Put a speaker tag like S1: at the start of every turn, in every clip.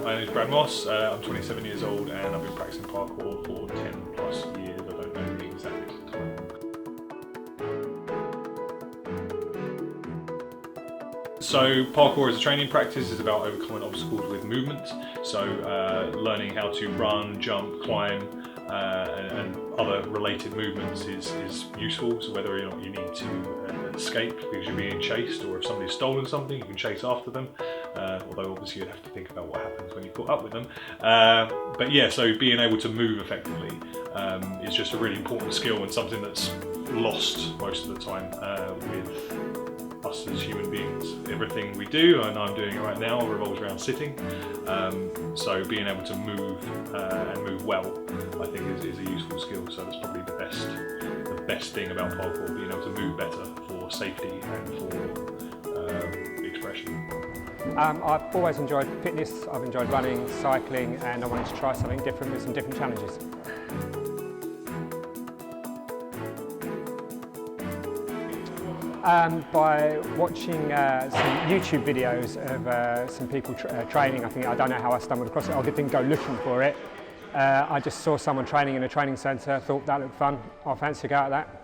S1: my name is Brad Moss, I'm 27 years old and I've been practicing parkour for 10 plus years, I don't know the exact time. So parkour as a training practice is about overcoming obstacles with movement, so learning how to run, jump, climb and other related movements is useful, so whether or not you need to escape because you're being chased, or if somebody's stolen something you can chase after them, although obviously you'd have to think about what happens when you caught up with them. But yeah, so being able to move effectively is just a really important skill and something that's lost most of the time with us as human beings. Everything we do, and I'm doing it right now, revolves around sitting. So being able to move and move well, I think is a useful skill. So that's probably the best thing about parkour, being able to move better for safety and for expression.
S2: I've always enjoyed fitness, I've enjoyed running, cycling, and I wanted to try something different with some different challenges. By watching some YouTube videos of some people training. I don't know how I stumbled across it, I didn't go looking for it. I just saw someone training in a training centre, thought that looked fun, I fancy to go at that.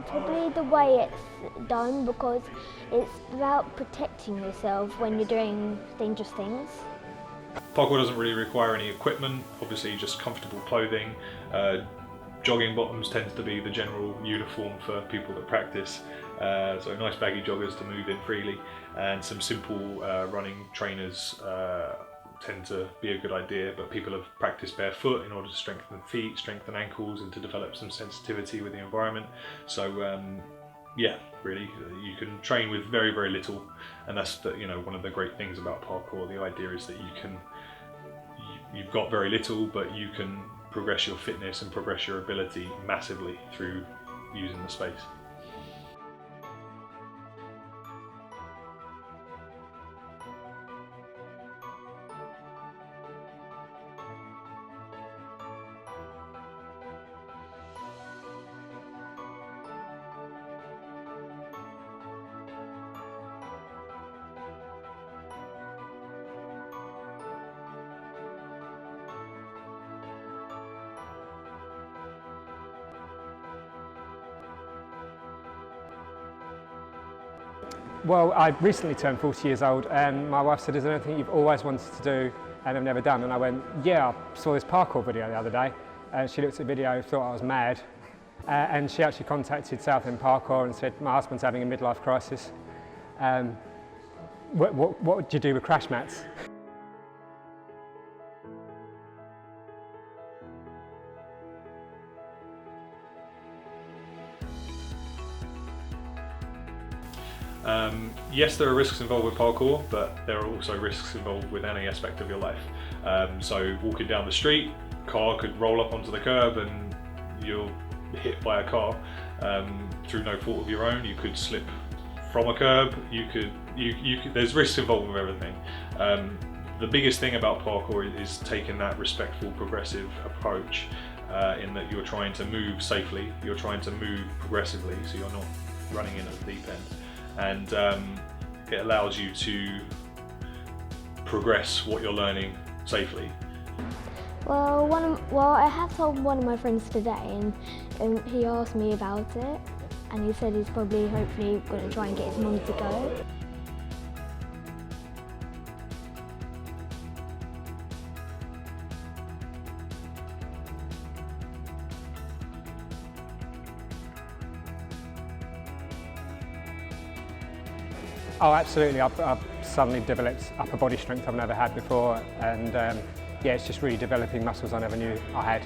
S3: Probably the way it's done, because it's about protecting yourself when you're doing dangerous things.
S1: Parkour doesn't really require any equipment, obviously just comfortable clothing. Jogging bottoms tends to be the general uniform for people that practice, so nice baggy joggers to move in freely, and some simple running trainers tend to be a good idea, but people have practiced barefoot in order to strengthen feet, strengthen ankles, and to develop some sensitivity with the environment. So yeah, really, you can train with very, very little, and that's one of the great things about parkour. The idea is that you've got very little, but you can progress your fitness and progress your ability massively through using the space.
S2: Well, I recently turned 40 years old and my wife said, is there anything you've always wanted to do and have never done? And I went, yeah, I saw this parkour video the other day. And she looked at the video, thought I was mad. And she actually contacted Southend Parkour and said, my husband's having a midlife crisis. What would you do with crash mats?
S1: Yes, there are risks involved with parkour, but there are also risks involved with any aspect of your life. So walking down the street, a car could roll up onto the curb and you're hit by a car through no fault of your own. You could slip from a curb, there's risks involved with everything. The biggest thing about parkour is taking that respectful, progressive approach in that you're trying to move safely, you're trying to move progressively, so you're not running in at the deep end. And it allows you to progress what you're learning safely.
S3: Well, I have told one of my friends today, and he asked me about it, and he said he's probably, hopefully, going to try and get his mum to go.
S2: Oh, absolutely. I've suddenly developed upper body strength I've never had before, and yeah, it's just really developing muscles I never knew I had.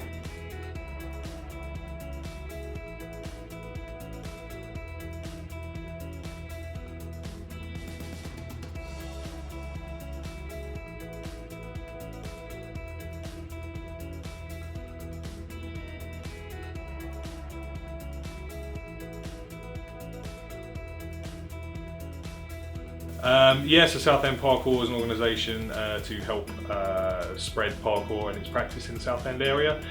S1: So Southend Parkour is an organisation to help spread parkour and its practice in the Southend area.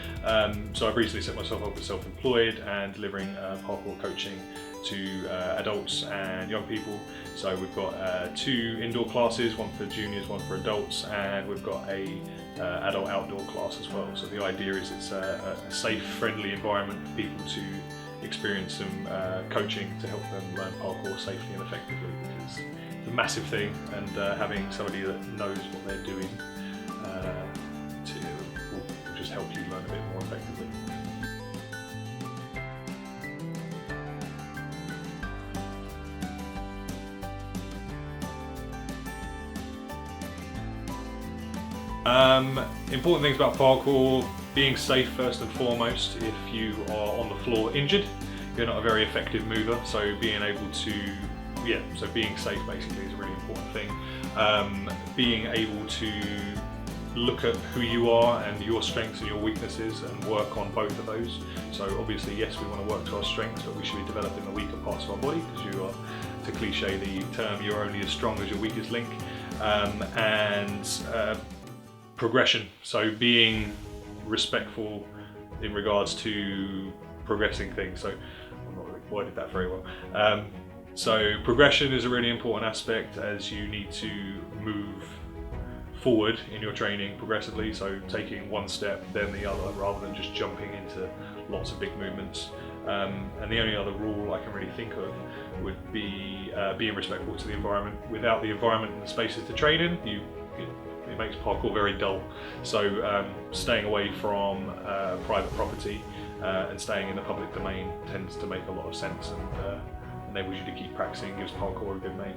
S1: So I've recently set myself up as self-employed and delivering parkour coaching to adults and young people. So we've got 2 indoor classes, one for juniors, one for adults, and we've got a adult outdoor class as well. So the idea is it's a safe, friendly environment for people to experience some coaching to help them learn parkour safely and effectively, because it's a massive thing, and having somebody that knows what they're doing will just help you learn a bit more effectively. Important things about parkour: being safe first and foremost. If you are on the floor injured, you're not a very effective mover, so being able to, so being safe basically is a really important thing. Being able to look at who you are and your strengths and your weaknesses and work on both of those. So obviously, yes, we want to work to our strengths, but we should be developing the weaker parts of our body, because you are, to cliche the term, you're only as strong as your weakest link. Progression, so being respectful in regards to progressing things. So I'm not really worded that very well. So progression is a really important aspect, as you need to move forward in your training progressively, so taking one step then the other, rather than just jumping into lots of big movements. And the only other rule I can really think of would be being respectful to the environment. Without the environment and the spaces to train in, it makes parkour very dull. So staying away from private property and staying in the public domain tends to make a lot of sense, and enables you to keep practicing, gives parkour a good name.